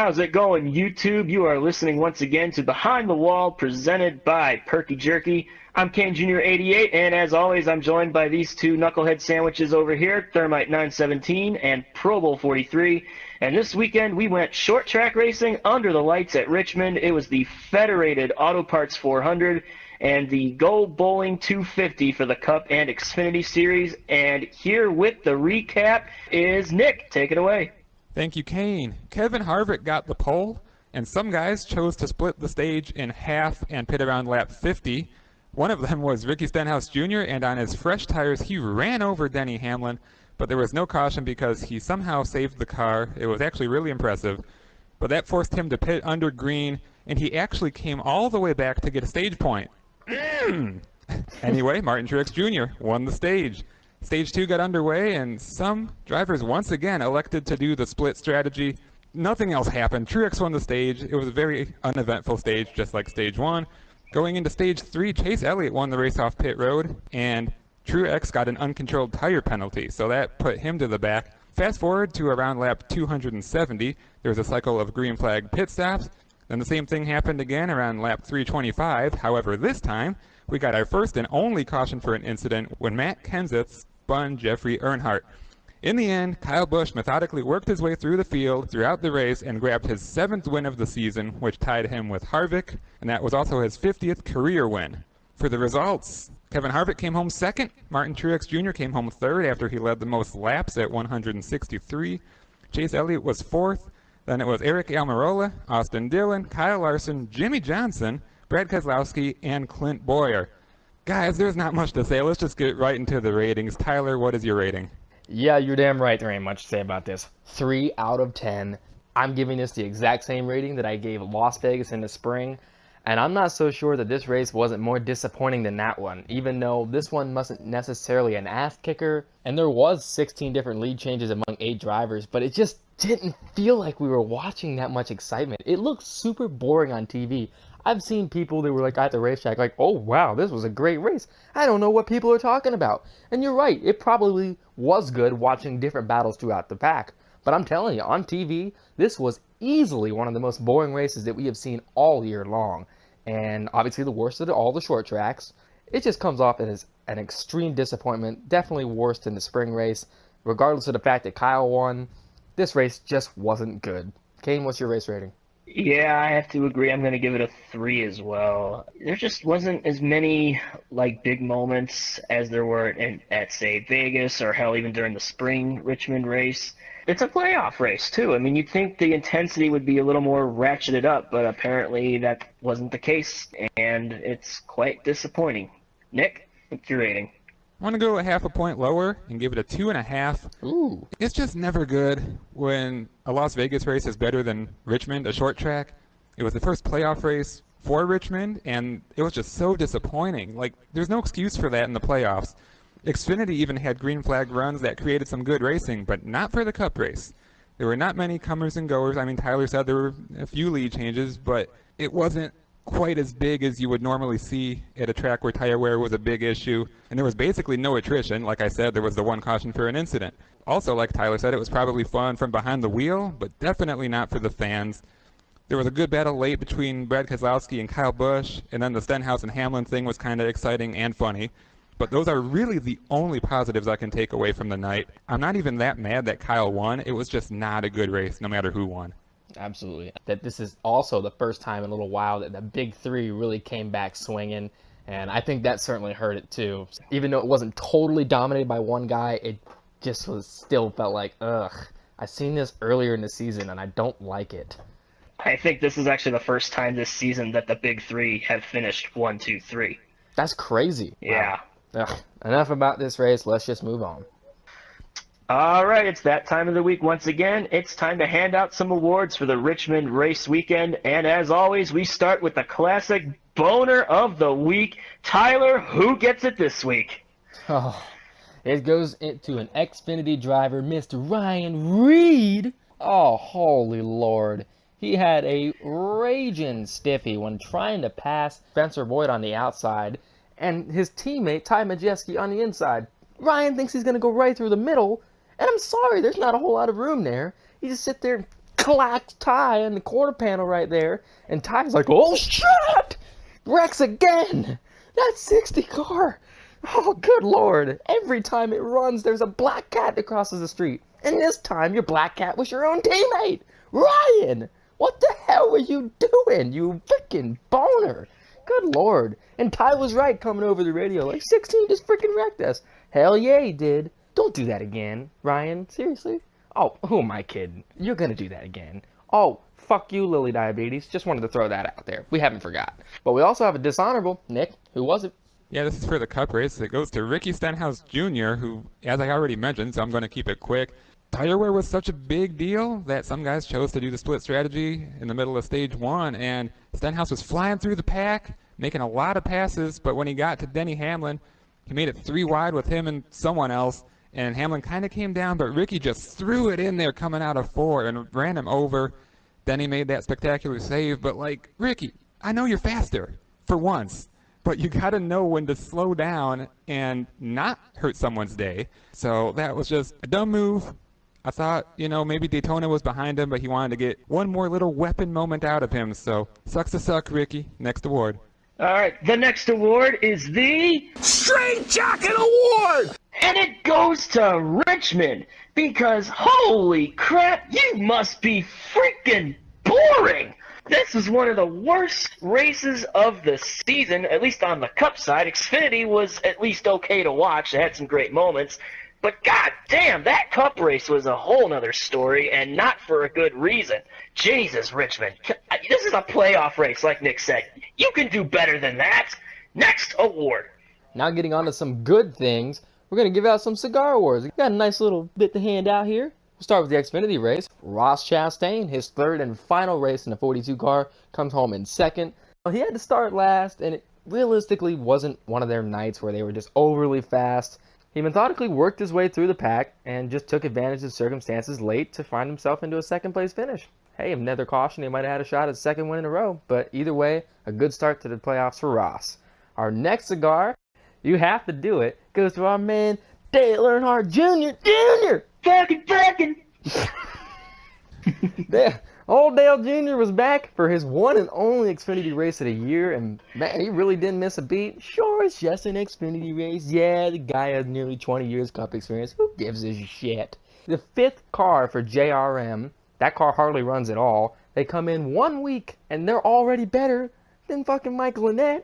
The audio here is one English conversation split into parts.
How's it going, YouTube? You are listening once again to Behind the Wall, presented by Perky Jerky. I'm Kane Jr. 88, and as always, I'm joined by these two knucklehead sandwiches over here, Thermite 917 and Pro Bowl 43. And this weekend, we went short track racing under the lights at Richmond. It was the Federated Auto Parts 400 and the Go Bowling 250 for the Cup and Xfinity Series. And here with the recap is Nick. Take it away. Thank you, Kane. Kevin Harvick got the pole, and some guys chose to split the stage in half and pit around lap 50. One of them was Ricky Stenhouse Jr., and on his fresh tires, he ran over Denny Hamlin, but there was no caution because he somehow saved the car. It was actually really impressive, but that forced him to pit under green, and he actually came all the way back to get a stage point. Anyway, Martin Truex Jr. won the stage. Stage 2 got underway, and some drivers once again elected to do the split strategy. Nothing else happened. Truex won the stage. It was a very uneventful stage, just like Stage 1. Going into Stage 3, Chase Elliott won the race off pit road, and Truex got an uncontrolled tire penalty, so that put him to the back. Fast forward to around lap 270, there was a cycle of green flag pit stops. Then the same thing happened again around lap 325. However, this time, we got our first and only caution for an incident when Matt Kenseth spun Jeffrey Earnhardt. In the end, Kyle Busch methodically worked his way through the field throughout the race and grabbed his 7th win of the season, which tied him with Harvick, and that was also his 50th career win. For the results, Kevin Harvick came home 2nd, Martin Truex Jr. came home 3rd after he led the most laps at 163, Chase Elliott was 4th, then it was Eric Almirola, Austin Dillon, Kyle Larson, Jimmy Johnson, Brad Keselowski, and Clint Bowyer. Guys, there's not much to say. Let's just get right into the ratings. Tyler, what is your rating? Yeah, you're damn right. There ain't much to say about this. 3 out of 10. I'm giving this the exact same rating that I gave Las Vegas in the spring. And I'm not so sure that this race wasn't more disappointing than that one, even though this one wasn't necessarily an ass kicker. And there was 16 different lead changes among 8 drivers, but it just didn't feel like we were watching that much excitement. It looked super boring on TV. I've seen people that were like at the racetrack like, oh wow, this was a great race. I don't know what people are talking about. And you're right, it probably was good watching different battles throughout the pack. But I'm telling you, on TV, this was easily one of the most boring races that we have seen all year long. And obviously the worst of all the short tracks. It just comes off as an extreme disappointment, definitely worse than the spring race. Regardless of the fact that Kyle won, this race just wasn't good. Kane, what's your race rating? Yeah, I have to agree. I'm going to give it a 3 as well. There just wasn't as many big moments as there were at say Vegas or hell even during the spring Richmond race. It's a playoff race too. I mean, you'd think the intensity would be a little more ratcheted up, but apparently that wasn't the case, and it's quite disappointing. Nick, what's your rating? I want to go a half a point lower and give it a 2.5. Ooh. It's just never good when a Las Vegas race is better than Richmond, a short track. It was the first playoff race for Richmond, and it was just so disappointing. There's no excuse for that in the playoffs. Xfinity even had green flag runs that created some good racing, but not for the Cup race. There were not many comers and goers. I mean, Tyler said there were a few lead changes, but it wasn't quite as big as you would normally see at a track where tire wear was a big issue, and there was basically no attrition. Like I said, there was the one caution for an incident. Also, like Tyler said, it was probably fun from behind the wheel, but definitely not for the fans. There was a good battle late between Brad Keselowski and Kyle Busch, and then the Stenhouse and Hamlin thing was kind of exciting and funny. But those are really the only positives I can take away from the night. I'm not even that mad that Kyle won. It was just not a good race, no matter who won. Absolutely. That this is also the first time in a little while that the big 3 really came back swinging, and I think that certainly hurt it too. Even though it wasn't totally dominated by one guy, it just still felt like, ugh, I've seen this earlier in the season and I don't like it. I think this is actually the first time this season that the big 3 have finished 1, 2, 3. That's crazy. Yeah. Wow. Ugh. Enough about this race. Let's just move on. All right, it's that time of the week once again. It's time to hand out some awards for the Richmond race weekend. And as always, we start with the classic boner of the week. Tyler, who gets it this week? Oh, it goes into an Xfinity driver, Mr. Ryan Reed. Oh, holy Lord. He had a raging stiffy when trying to pass Spencer Boyd on the outside and his teammate Ty Majeski on the inside. Ryan thinks he's going to go right through the middle, and I'm sorry, there's not a whole lot of room there. You just sit there and clacks Ty in the quarter panel right there, and Ty's like, oh shit! Wrecks again! That 60 car! Oh, good lord. Every time it runs, there's a black cat that crosses the street. And this time, your black cat was your own teammate! Ryan! What the hell were you doing, you freaking boner? Good lord. And Ty was right coming over the radio, like 16 just freaking wrecked us. Hell yeah, he did. Don't do that again, Ryan. Seriously? Oh, who am I kidding? You're gonna do that again. Oh, fuck you, Lily Diabetes. Just wanted to throw that out there. We haven't forgot. But we also have a dishonorable. Nick, who was it? Yeah, this is for the Cup race. It goes to Ricky Stenhouse Jr., who, as I already mentioned, so I'm going to keep it quick. Tire wear was such a big deal that some guys chose to do the split strategy in the middle of stage 1, and Stenhouse was flying through the pack, making a lot of passes, but when he got to Denny Hamlin, he made it 3 wide with him and someone else, and Hamlin kind of came down, but Ricky just threw it in there coming out of 4 and ran him over. Denny made that spectacular save, but like, Ricky, I know you're faster, for once. But you got to know when to slow down and not hurt someone's day. So that was just a dumb move. I thought, maybe Daytona was behind him, but he wanted to get one more little weapon moment out of him. So sucks to suck, Ricky. Next award. All right, the next award is the Straight Jacket Award! And it goes to Richmond because holy crap, you must be freaking boring! This was one of the worst races of the season, at least on the Cup side. Xfinity was at least okay to watch. It had some great moments. But god damn, that Cup race was a whole nother story, and not for a good reason. Jesus, Richmond. This is a playoff race, like Nick said. You can do better than that. Next award. Now getting on to some good things, we're going to give out some cigar awards. We got a nice little bit to hand out here. We'll start with the Xfinity race. Ross Chastain, his third and final race in the 42 car, comes home in second. He had to start last, and it realistically wasn't one of their nights where they were just overly fast. He methodically worked his way through the pack and just took advantage of circumstances late to find himself into a second-place finish. Hey, if another caution, he might have had a shot at his second win in a row, but either way, a good start to the playoffs for Ross. Our next cigar, you have to do it, goes to our man Dale Earnhardt Jr. Fucking. Old Dale Jr. was back for his one and only Xfinity race of the year, and man, he really didn't miss a beat. Sure, it's just an Xfinity race. Yeah, the guy has nearly 20 years Cup experience. Who gives a shit? The 5th car for JRM, that car hardly runs at all. They come in 1 week, and they're already better than fucking Michael Annett.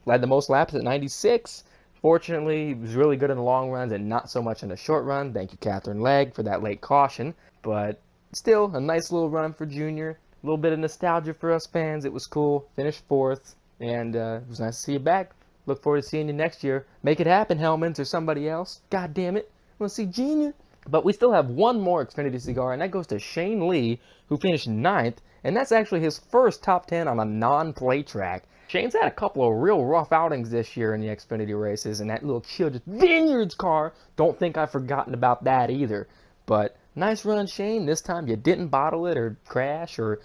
Led the most laps at 96. Fortunately, he was really good in the long runs and not so much in the short run. Thank you, Catherine Legg, for that late caution. But still, a nice little run for Junior. A little bit of nostalgia for us fans. It was cool. Finished 4th. And it was nice to see you back. Look forward to seeing you next year. Make it happen, Hellmans or somebody else. God damn it. I want to see Junior. But we still have one more Xfinity cigar, and that goes to Shane Lee, who finished 9th. And that's actually his first top 10 on a non-play track. Shane's had a couple of real rough outings this year in the Xfinity races, and that little Children's Vineyards car, don't think I've forgotten about that either. But nice run, Shane. This time you didn't bottle it or crash or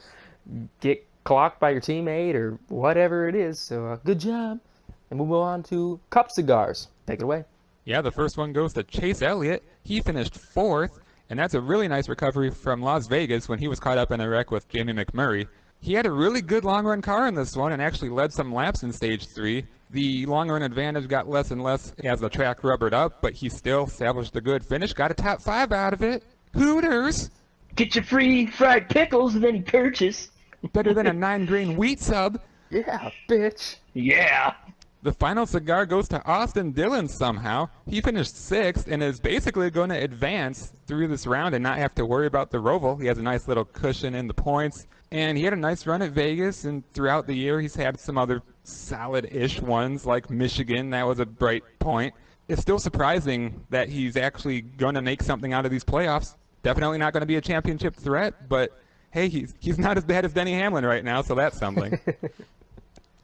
get clocked by your teammate or whatever it is. So good job. And we'll move on to Cup cigars. Take it away. Yeah, the first one goes to Chase Elliott. He finished 4th, and that's a really nice recovery from Las Vegas when he was caught up in a wreck with Jamie McMurray. He had a really good long-run car in this one and actually led some laps in Stage 3. The long-run advantage got less and less as the track rubbered up, but he still established a good finish, got a top 5 out of it. Hooters! Get your free fried pickles with any purchase. Better than a 9-grain wheat sub. Yeah, bitch. Yeah. The final cigar goes to Austin Dillon somehow. He finished 6th and is basically going to advance through this round and not have to worry about the Roval. He has a nice little cushion in the points. And he had a nice run at Vegas, and throughout the year he's had some other solid-ish ones, like Michigan. That was a bright point. It's still surprising that he's actually going to make something out of these playoffs. Definitely not going to be a championship threat, but hey, he's not as bad as Denny Hamlin right now, so that's something.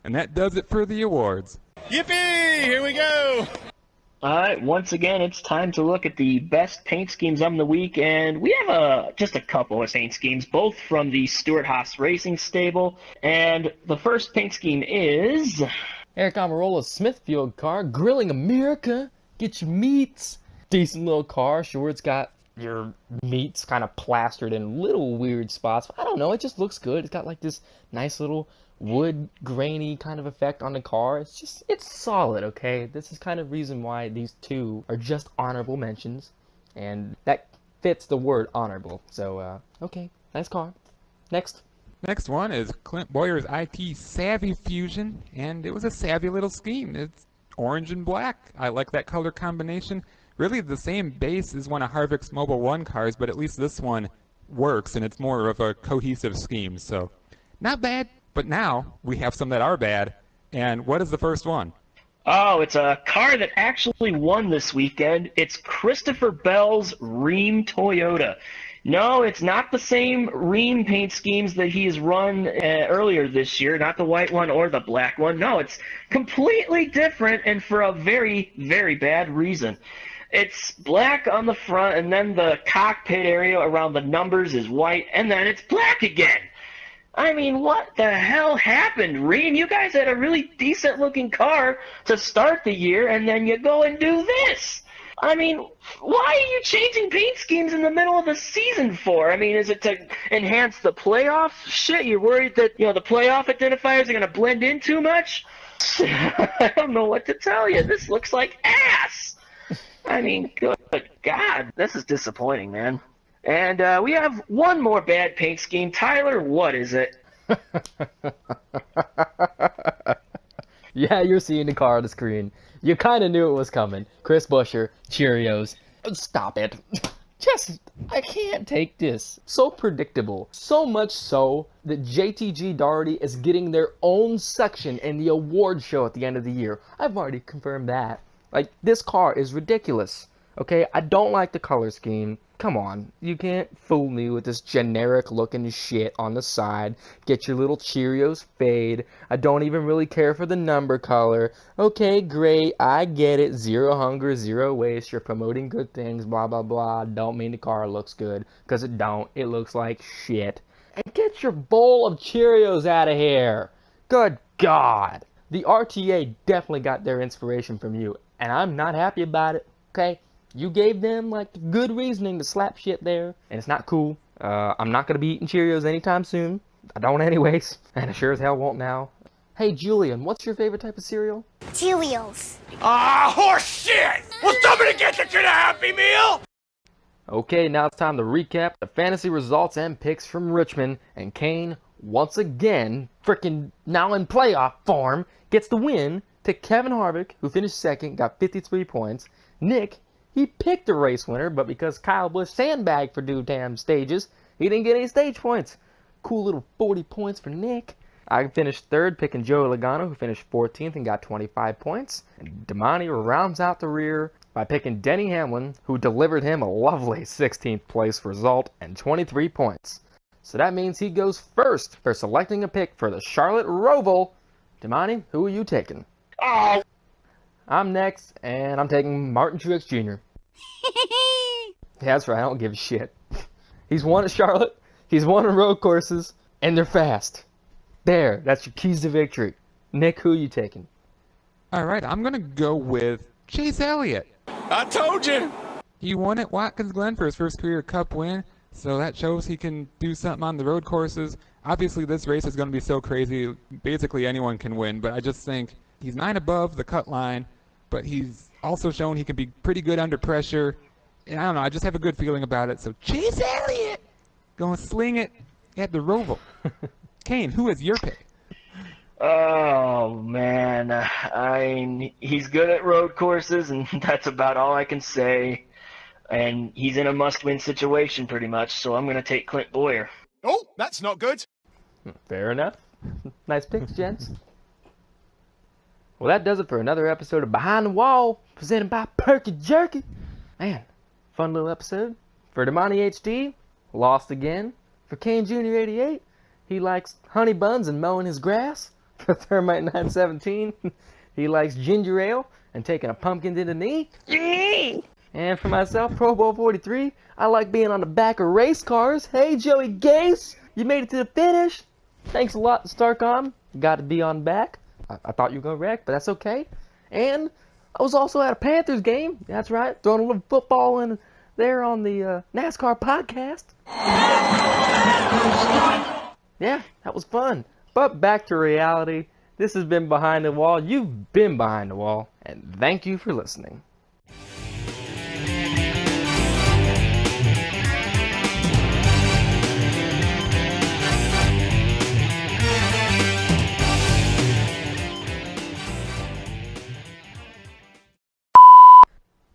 And that does it for the awards. Yippee! Here we go! All right, once again, it's time to look at the best paint schemes of the week, and we have just a couple of paint schemes, both from the Stewart-Haas Racing stable, and the first paint scheme is... Eric Almirola's Smithfield car, Grilling America. Get your meats. Decent little car. Sure, it's got your meat's kind of plastered in little weird spots. I don't know, it just looks good. It's got like this nice little wood grainy kind of effect on the car. It's solid, okay? This is kind of reason why these two are just honorable mentions, and that fits the word honorable. So, okay, nice car. Next. Next one is Clint Boyer's IT Savvy Fusion, and it was a savvy little scheme. It's orange and black. I like that color combination. Really the same base as one of Harvick's Mobile 1 cars, but at least this one works, and it's more of a cohesive scheme. So, not bad, but now we have some that are bad. And what is the first one? Oh, it's a car that actually won this weekend. It's Christopher Bell's Rheem Toyota. No, it's not the same Rheem paint schemes that he's run earlier this year, not the white one or the black one. No, it's completely different, and for a very, very bad reason. It's black on the front, and then the cockpit area around the numbers is white, and then it's black again. I mean, what the hell happened, Rheem? You guys had a really decent-looking car to start the year, and then you go and do this. I mean, why are you changing paint schemes in the middle of the season for? I mean, is it to enhance the playoff shit? You're worried that, the playoff identifiers are going to blend in too much? I don't know what to tell you. This looks like ass. I mean, good God, this is disappointing, man. And we have one more bad paint scheme. Tyler, what is it? Yeah, you're seeing the car on the screen. You kind of knew it was coming. Chris Buescher, Cheerios. Stop it. I can't take this. So predictable. So much so that JTG Daugherty is getting their own section in the award show at the end of the year. I've already confirmed that. Like, this car is ridiculous. Okay, I don't like the color scheme. Come on, you can't fool me with this generic looking shit on the side. Get your little Cheerios fade. I don't even really care for the number color. Okay, great, I get it. Zero hunger, zero waste. You're promoting good things, blah, blah, blah. Don't mean the car looks good, because it don't. It looks like shit. And get your bowl of Cheerios out of here. Good God. The RTA definitely got their inspiration from you, and I'm not happy about it, okay? You gave them, like, good reasoning to slap shit there, and it's not cool. I'm not going to be eating Cheerios anytime soon. I don't anyways, and I sure as hell won't now. Hey, Julian, what's your favorite type of cereal? Cheerios. Ah, horse shit! Will somebody get the kid a Happy Meal? Okay, now it's time to recap the fantasy results and picks from Richmond, and Kane, once again, frickin' now in playoff form, gets the win to Kevin Harvick, who finished second, got 53 points. Nick, he picked a race winner, but because Kyle Busch sandbagged for due damn stages, he didn't get any stage points. Cool little 40 points for Nick. I finished third, picking Joey Logano, who finished 14th and got 25 points. And Damani rounds out the rear by picking Denny Hamlin, who delivered him a lovely 16th place result and 23 points. So that means he goes first for selecting a pick for the Charlotte Roval. Damani, who are you taking? Oh, I'm next, and I'm taking Martin Truex Jr. That's right, I don't give a shit. He's won at Charlotte, he's won on road courses, and they're fast. There, that's your keys to victory. Nick, who are you taking? All right, I'm going to go with Chase Elliott. I told you. He won at Watkins Glen for his first career Cup win, so that shows he can do something on the road courses. Obviously, this race is going to be so crazy, basically anyone can win, but I just think he's 9 above the cut line, but he's also shown he can be pretty good under pressure. And I don't know, I just have a good feeling about it. So Chase Elliott going to sling it at the Roval. Kane, who is your pick? Oh, man. He's good at road courses, and that's about all I can say. And he's in a must-win situation pretty much, so I'm going to take Clint Boyer. Oh, that's not good. Fair enough. Nice picks, gents. Well, that does it for another episode of Behind the Wall, presented by Perky Jerky. Man, fun little episode. For Damani HD, lost again. For Kane Jr. 88, he likes honey buns and mowing his grass. For Thermite 917, he likes ginger ale and taking a pumpkin to the knee. And for myself, Pro Bowl 43, I like being on the back of race cars. Hey, Joey Gase, you made it to the finish. Thanks a lot, Starcom. Got to be on back. I thought you were going to wreck, but that's okay. And I was also at a Panthers game. That's right, throwing a little football in there on the NASCAR podcast. Yeah, that was fun. But back to reality. This has been Behind the Wall. You've been behind the wall, and thank you for listening.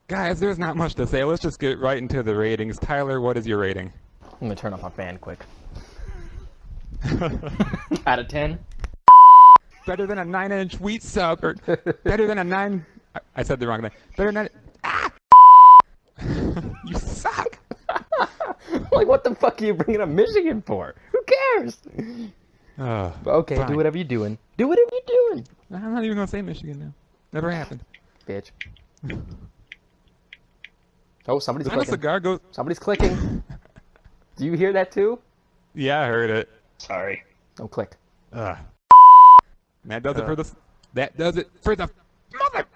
Guys, there's not much to say. Let's just get right into the ratings. Tyler, what is your rating? I'm gonna turn off my fan quick. Out of 10? Better than a 9-inch wheat sub, or better than a 9... I said the wrong thing. Better than... Ah! You suck! Like, what the fuck are you bringing up Michigan for? Who cares? Okay, fine. do whatever you're doing. Do whatever you're doing. I'm not even going to say Michigan now. Never happened. Bitch. Oh, somebody's I'm a clicking. cigar goes... Somebody's clicking. Do you hear that too? Yeah, I heard it. Sorry. Oh, clicked. That does it for the... That does it for the... Mother...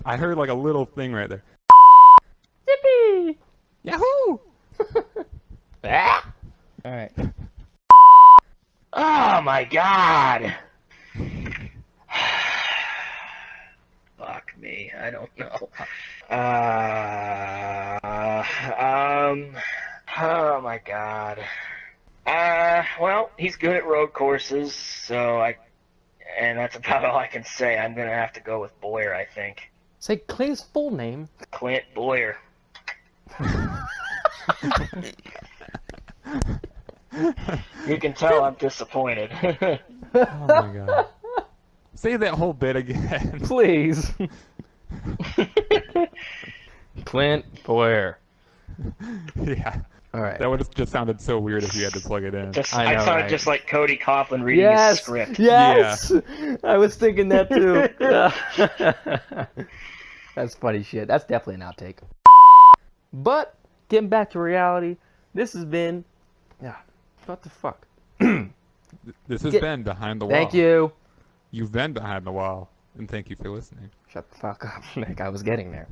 I heard like a little thing right there. Yippee! Yahoo! Ah! All right. Oh my god! Fuck me, I don't know. Oh my god. Well, he's good at road courses, and that's about all I can say. I'm gonna have to go with Boyer, I think. Say Clint's full name. Clint Boyer. You can tell I'm disappointed. Oh my god. Say that whole bit again. Please. Clint Boyer. Yeah. All right. That would have just sounded so weird if you had to plug it in. I know, sounded right? just like Cody Coughlin reading his script. Yes! I was thinking that too. That's funny shit. That's definitely an outtake. But, getting back to reality, this has been... Yeah, what the fuck? This has been Behind the Wall. Thank you. You've been Behind the Wall, and thank you for listening. Shut the fuck up, Nick. I was getting there.